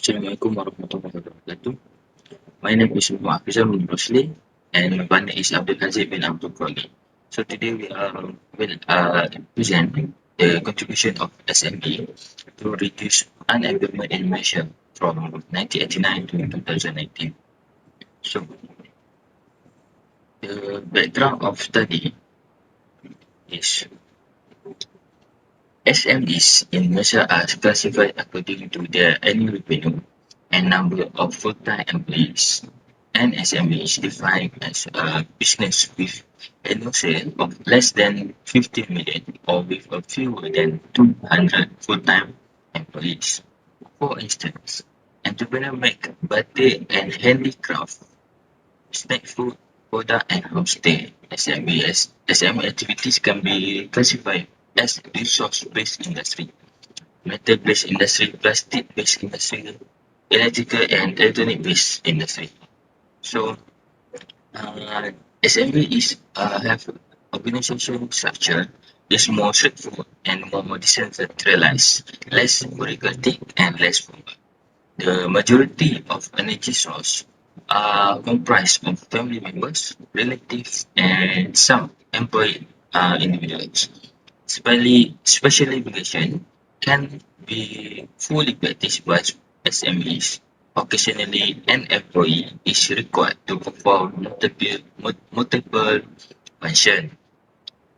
Assalamualaikum warahmatullahi wabarakatuh. My name is HAFIZAM bin ROSLEE and my partner is Abdul Haziq bin Abdul Kongid. So today we will present the contribution of SME to reduce unemployment in Malaysia from 1989 to 2019. So the background of study is SMEs in Malaysia are classified according to their annual revenue and number of full-time employees. An SME is defined as a business with annual sales of less than 50 million or with a fewer than 200 full-time employees. For instance, entrepreneurs make batik and handicraft, snack food, product and homestay. SME activities can be classified as resource-based industry, metal-based industry, plastic-based industry, electrical and electronic-based industry. So, SME is have organization structure is more straightforward and more decentralized, less bureaucratic and less formal. The majority of energy source are comprised of family members, relatives, and some employed individuals. Specialization can be fully practiced by SMEs. Occasionally, an employee is required to perform multiple functions.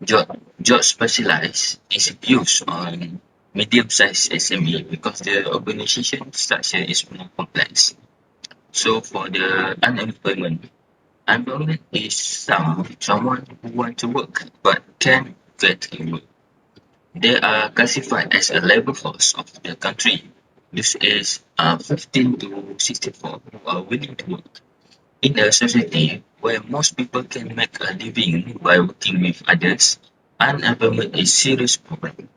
Job specialized is used on medium-sized SME because the organization structure is more complex. So for the unemployment is someone who wants to work but can't get a work. They are classified as a labor force of the country. This is 15 to 64 who are willing to work. In a society where most people can make a living by working with others, unemployment is a serious problem.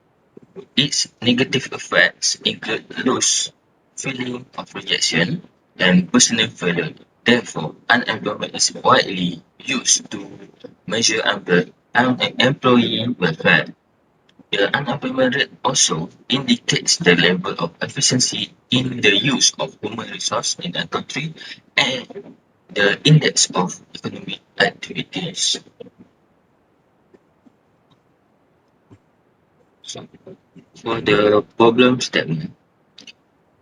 Its negative effects include loss, feeling of rejection, and personal failure. Therefore, unemployment is widely used to measure employee welfare. The unemployment rate also indicates the level of efficiency in the use of human resource in a country and the index of economic activities. So, for the problem statement,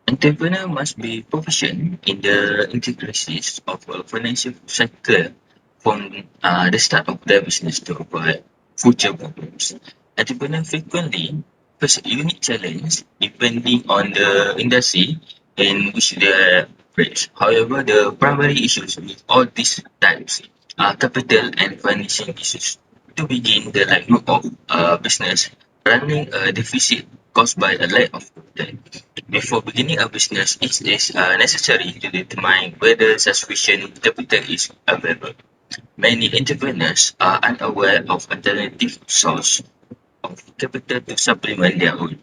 entrepreneur must be proficient in the intricacies of a financial cycle from the start of their business to avoid future problems. Entrepreneurs frequently face a unique challenge depending on the industry in which they operate. However, the primary issues with all these types are capital and financing issues. To begin the lifeblood of a business, running a deficit caused by a lack of capital. Before beginning a business, it is necessary to determine whether sufficient capital is available. Many entrepreneurs are unaware of alternative sources of capital to supplement their own.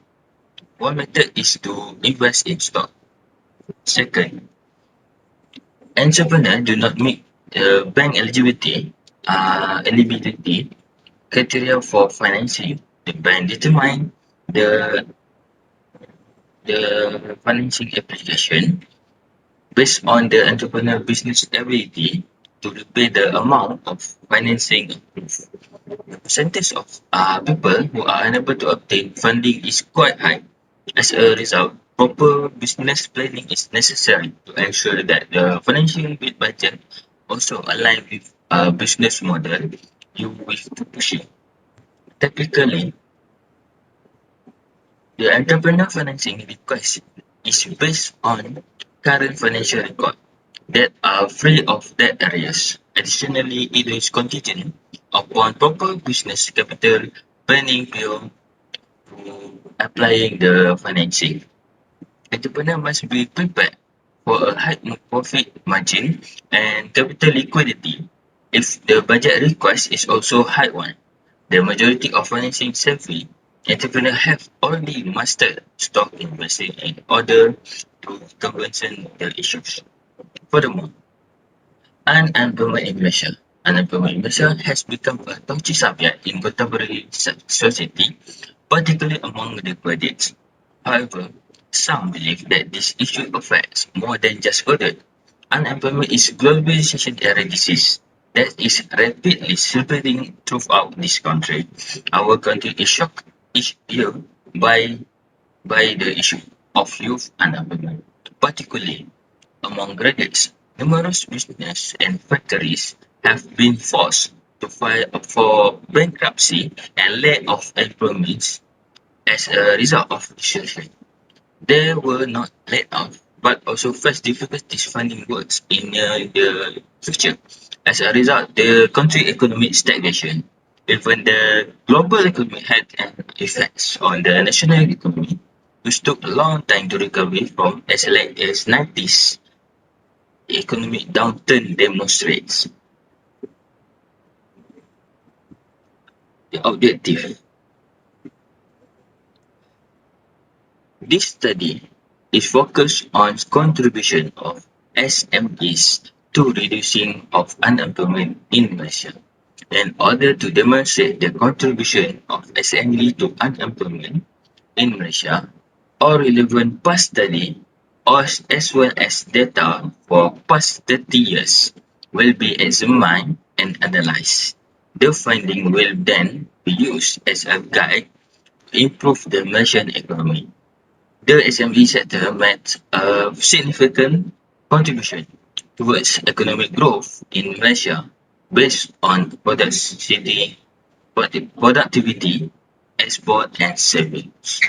One method is to invest in stock. Second, entrepreneurs do not meet the bank eligibility criteria for financing. The bank determine the the financing application based on the entrepreneur business ability to repay the amount of financing approved. The percentage of people who are unable to obtain funding is quite high. As a result, proper business planning is necessary to ensure that the financial budget also align with a business model you wish to pursue. Typically, the entrepreneur financing request is based on current financial record that are free of debt areas. Additionally, it is contingent upon proper business capital planning prior to applying the financing. Entrepreneur must be prepared for a high profit margin and capital liquidity if the budget request is also high one. The majority of financing savvy entrepreneurs have already mastered stock investing in order to convention the issues. Furthermore, unemployment in Malaysia. Unemployment in Malaysia has become a touchy subject in contemporary society, particularly among the graduates. However, Some believe that this issue affects more than just further. Unemployment is globalization-era disease that is rapidly spreading throughout this country. Our country is shocked each year by the issue of youth unemployment, particularly among graduates. Numerous businesses and factories have been forced to file for bankruptcy and lack of employment as a result of this situation. They were not laid off, but also faced difficulties finding work in the future. As a result, the country economic stagnation, even the global economy had an effect on the national economy, which took a long time to recover from as late as 90s. Economic downturn demonstrates the objective. This study is focused on contribution of SMEs to reducing of unemployment in Malaysia. In order to demonstrate the contribution of SME to unemployment in Malaysia, all relevant past study as well as data for past 30 years will be examined and analysed. The finding will then be used as a guide to improve the Malaysian economy. The SME sector made a significant contribution towards economic growth in Malaysia based on productivity, export and savings.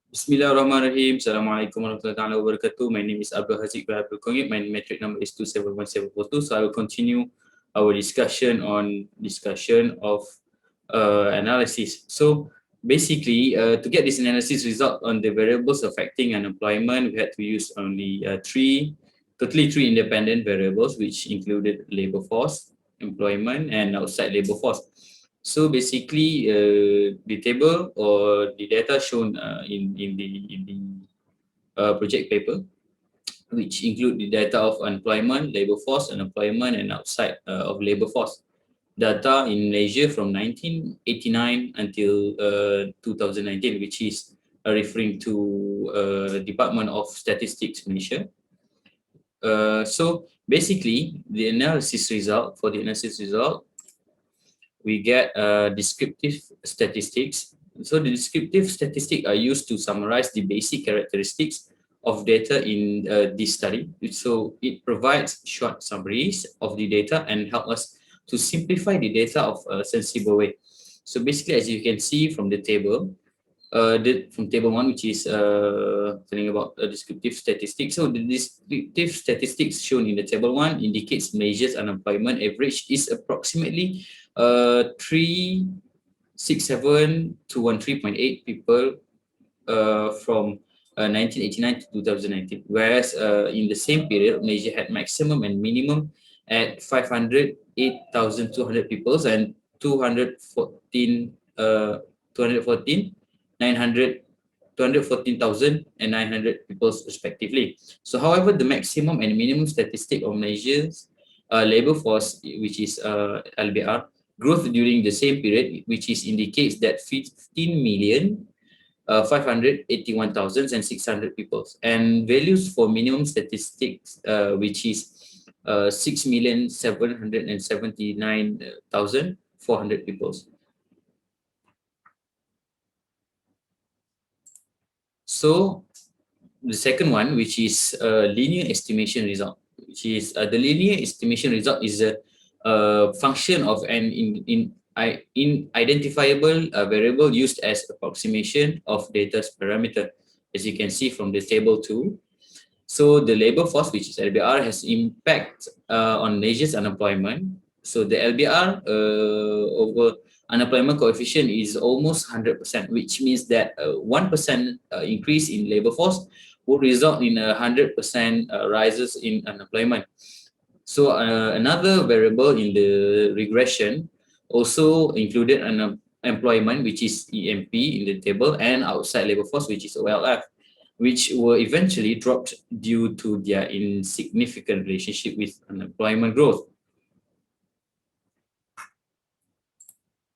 Bismillahirrahmanirrahim. Assalamualaikum warahmatullahi wabarakatuh. My name is Haziq by Kongid. My metric number is 271742. So I will continue our discussion of analysis. So basically, to get this analysis result on the variables affecting unemployment, we had to use only totally three independent variables, which included labor force, employment, and outside labor force. So basically, the table or the data shown in the project paper, which include the data of employment, labor force, unemployment, and outside of labor force. Data in Malaysia from 1989 until 2019, which is referring to Department of Statistics Malaysia. So basically, the analysis result, we get descriptive statistics. So the descriptive statistics are used to summarize the basic characteristics of data in this study. So it provides short summaries of the data and help us to simplify the data of a sensible way. So basically, as you can see from the table, from table 1, which is telling about descriptive statistics. So the descriptive statistics shown in the table 1 indicates Malaysia's unemployment average is approximately 367 to 13.8 people from 1989 to 2019, whereas in the same period, Malaysia had maximum and minimum at 508,200 people and 214,900 people respectively. So however, the maximum and minimum statistic of Malaysia's labor force, which is LBR, growth during the same period, which indicates that 15 million 581,600 people, and values for minimum statistics, which is 6,779,400 people. So the second one, which is linear estimation result, which is the linear estimation result is a function of an identifiable variable used as approximation of data's parameter, as you can see from the table 2. So the labor force, which is LBR, has impact on Malaysia's unemployment. So the LBR over unemployment coefficient is almost 100%, which means that 1% increase in labor force would result in 100% rises in unemployment. So another variable in the regression also included unemployment, which is EMP in the table, and outside labor force, which is OLF, which were eventually dropped due to their insignificant relationship with unemployment growth.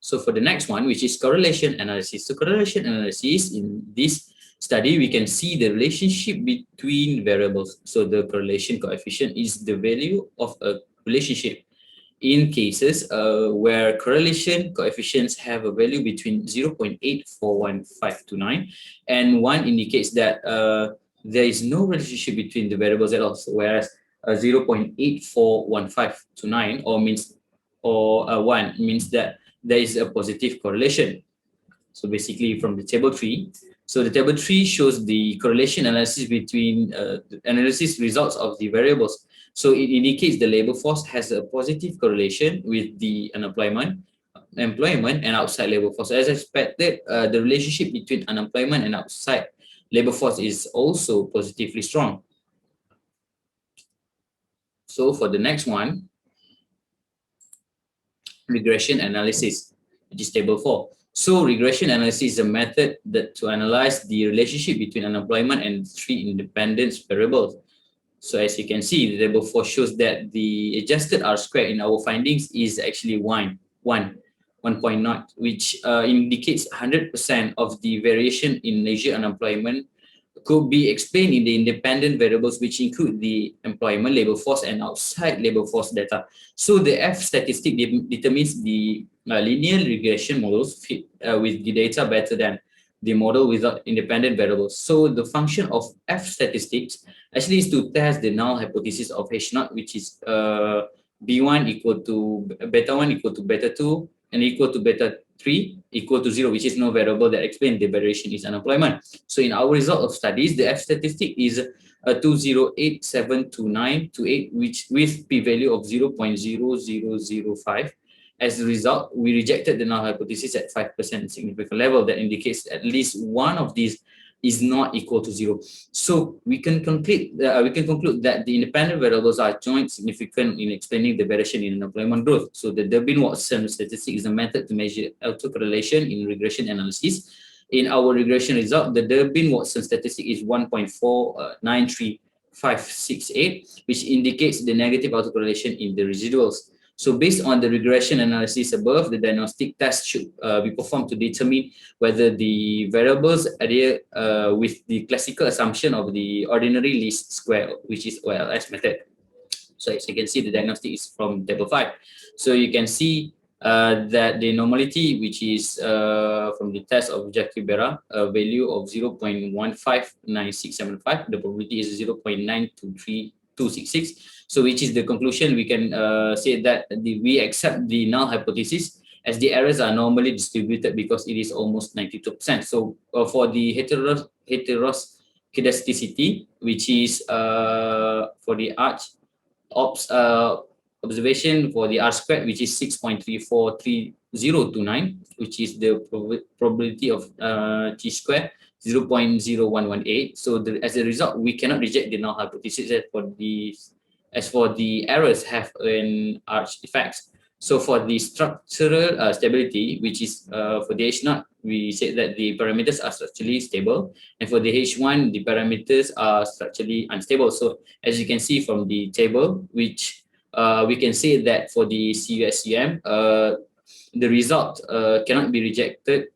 So for the next one, which is correlation analysis. So correlation analysis in this study, we can see the relationship between variables. So the correlation coefficient is the value of a relationship in cases where correlation coefficients have a value between 0.841529 and 1 indicates that there is no relationship between the variables at all. So whereas 0.841529 or 1 means that there is a positive correlation. So basically from the table 3. So the table 3 shows the correlation analysis between the analysis results of the variables. So it indicates the labor force has a positive correlation with the employment and outside labor force. As expected, the relationship between unemployment and outside labor force is also positively strong. So for the next one, regression analysis, which is table 4. So regression analysis is a method that to analyze the relationship between unemployment and 3 independent variables. So as you can see, the table 4 shows that the adjusted R squared in our findings is actually 1.0, which indicates 100% of the variation in Malaysia unemployment could be explained in the independent variables, which include the employment labor force and outside labor force data. So the F statistic determines the linear regression models fit with the data better than the model without independent variables. So the function of F statistics actually is to test the null hypothesis of H0, which is B1 equal to beta 1 equal to beta 2 and equal to beta 3 equal to 0, which is no variable that explains the variation is unemployment. So in our result of studies, the F statistic is 208.72928, which with p-value of 0.0005. As a result, we rejected the null hypothesis at 5% significant level that indicates at least one of these is not equal to 0. So we can conclude that the independent variables are joint significant in explaining the variation in unemployment growth. So the Durbin-Watson statistic is a method to measure autocorrelation in regression analysis. In our regression result, the Durbin-Watson statistic is 1.493568, which indicates the negative autocorrelation in the residuals. So based on the regression analysis above, the diagnostic test should be performed to determine whether the variables adhere with the classical assumption of the ordinary least square, which is OLS method. So as you can see, the diagnostic is from table 5. So you can see that the normality, which is from the test of Jackie Berra, a value of 0.159675, the probability is 0.923266. So which is the conclusion, we can say that we accept the null hypothesis as the errors are normally distributed because it is almost 92%. So for the heteroscedasticity, which is for the observation for the R squared, which is 6.343029, which is the probability of T squared, 0.0118. So as a result, we cannot reject the null hypothesis as for the errors have an arch effects. So for the structural stability, which is for the H0, we said that the parameters are structurally stable, and for the H1, the parameters are structurally unstable. So as you can see from the table, which we can say that for the CUSUM, the result cannot be rejected.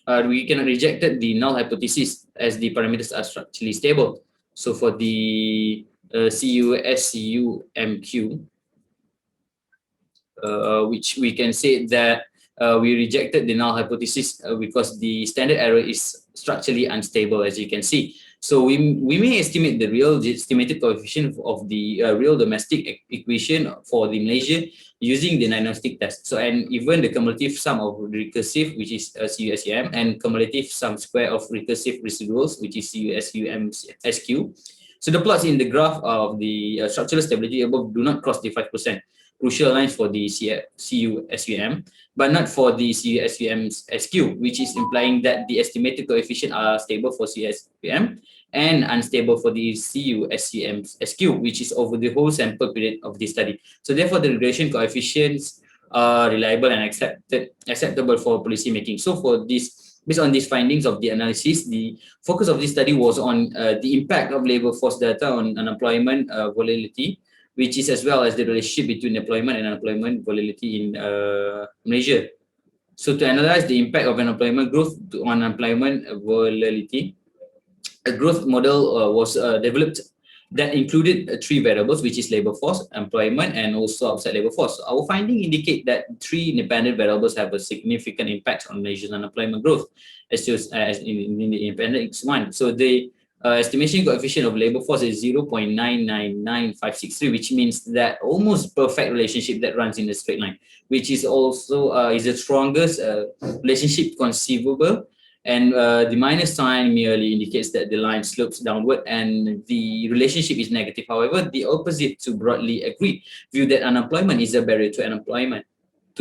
We cannot reject the null hypothesis as the parameters are structurally stable. So for the CUSUMQ, which we can say that we rejected the null hypothesis because the standard error is structurally unstable, as you can see. So we may estimate the real estimated coefficient of the real domestic equation for the Malaysia using the diagnostic test. So and even the cumulative sum of recursive, which is CUSUM, and cumulative sum square of recursive residuals, which is CUSUM SQ. So the plots in the graph of the structural stability above do not cross the 5% crucial lines for the CUSUM, but not for the CUSUM SQ, which is implying that the estimated coefficient are stable for CUSUM and unstable for the CUSUM SQ, which is over the whole sample period of the study. So therefore, the regression coefficients are reliable and acceptable for policy making. So for this, based on these findings of the analysis, the focus of this study was on the impact of labor force data on unemployment volatility, which is as well as the relationship between employment and unemployment volatility in Malaysia. So to analyze the impact of unemployment growth on unemployment volatility, a growth model was developed that included three variables, which is labor force, employment, and also outside labor force. Our findings indicate that three independent variables have a significant impact on Malaysian unemployment growth, as in the independent one. So the estimation coefficient of labor force is 0.999563, which means that almost perfect relationship that runs in a straight line, which is also is the strongest relationship conceivable. And the minus sign merely indicates that the line slopes downward and the relationship is negative. However, the opposite to broadly agreed view that unemployment is a barrier to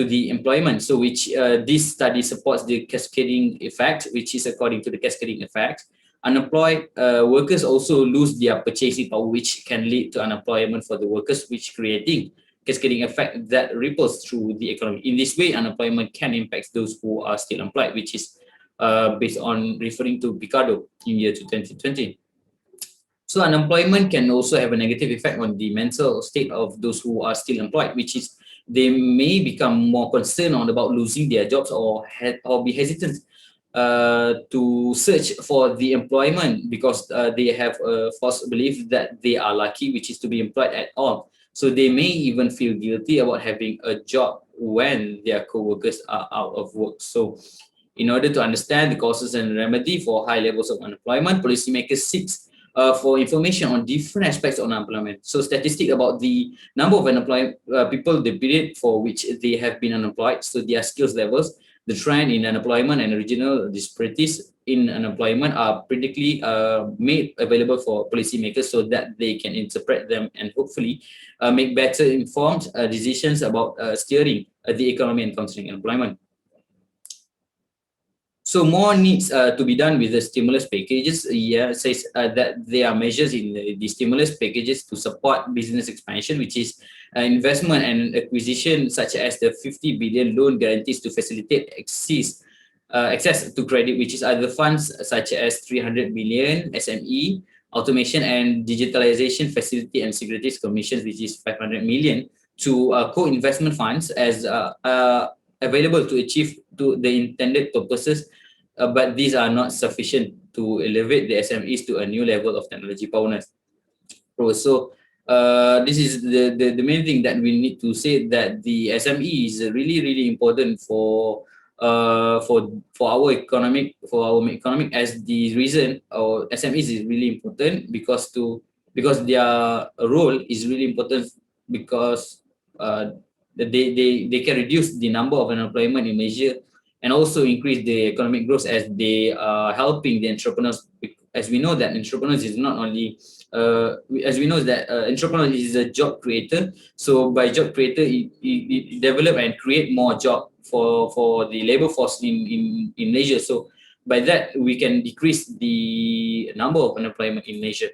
the employment. So which this study supports the cascading effect, which is according to the cascading effect. Unemployed workers also lose their purchasing power, which can lead to unemployment for the workers, which creating cascading effect that ripples through the economy. In this way, unemployment can impact those who are still employed, which is based on referring to BEEQ in year 2020. So unemployment can also have a negative effect on the mental state of those who are still employed, which is they may become more concerned about losing their jobs or be hesitant to search for the employment because they have a false belief that they are lucky, which is to be employed at all. So they may even feel guilty about having a job when their co-workers are out of work. So in order to understand the causes and remedy for high levels of unemployment, policymakers seek for information on different aspects of unemployment. So statistics about the number of unemployed people, the period for which they have been unemployed, so their skills levels, the trend in unemployment and regional disparities in unemployment are predictably made available for policymakers so that they can interpret them and hopefully make better informed decisions about steering the economy and countering unemployment. So more needs to be done with the stimulus packages. Yeah, it says that there are measures in the stimulus packages to support business expansion, which is investment and acquisition, such as the 50 billion loan guarantees to facilitate access to credit, which is other funds such as 300 million SME, automation and digitalization facility and securities commissions, which is 500 million, to co-investment funds as available to achieve to the intended purposes, but these are not sufficient to elevate the SMEs to a new level of technology powerness. So this is the main thing that we need to say, that the SME is really important for our economic as the reason our SMEs is really important because their role is really important because they can reduce the number of unemployment in Malaysia and also increase the economic growth as they are helping the entrepreneurs. As we know that entrepreneurs is not only entrepreneur is a job creator. So by job creator, it develop and create more job for the labor force in Malaysia. So by that we can decrease the number of unemployment in Malaysia.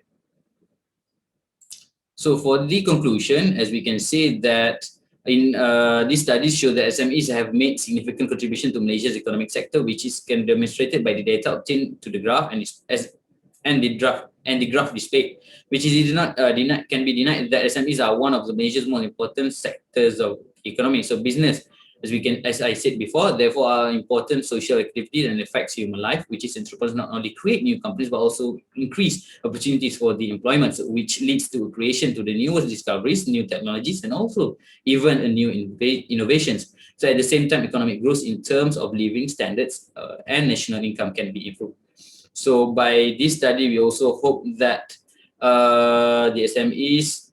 So for the conclusion, as we can say that in these studies show that SMEs have made significant contribution to Malaysia's economic sector, which is can demonstrated by the data obtained to the graph and the graph displayed, which is can be denied that SMEs are one of the Malaysia's most important sectors of economy. So business, as I said before, therefore are important social activities and affects human life, which is entrepreneurs not only create new companies but also increase opportunities for the employment, which leads to creation to the newest discoveries, new technologies, and also even new innovations. So at the same time, economic growth in terms of living standards and national income can be improved. So by this study, we also hope that the SMEs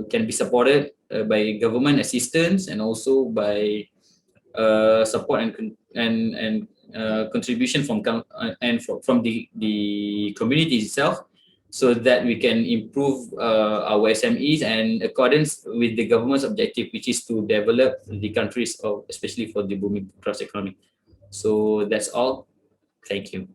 can be supported by government assistance and also by support and contribution from the community itself, so that we can improve our SMEs and accordance with the government's objective, which is to develop the countries, especially for the booming cross economy. So that's all. Thank you.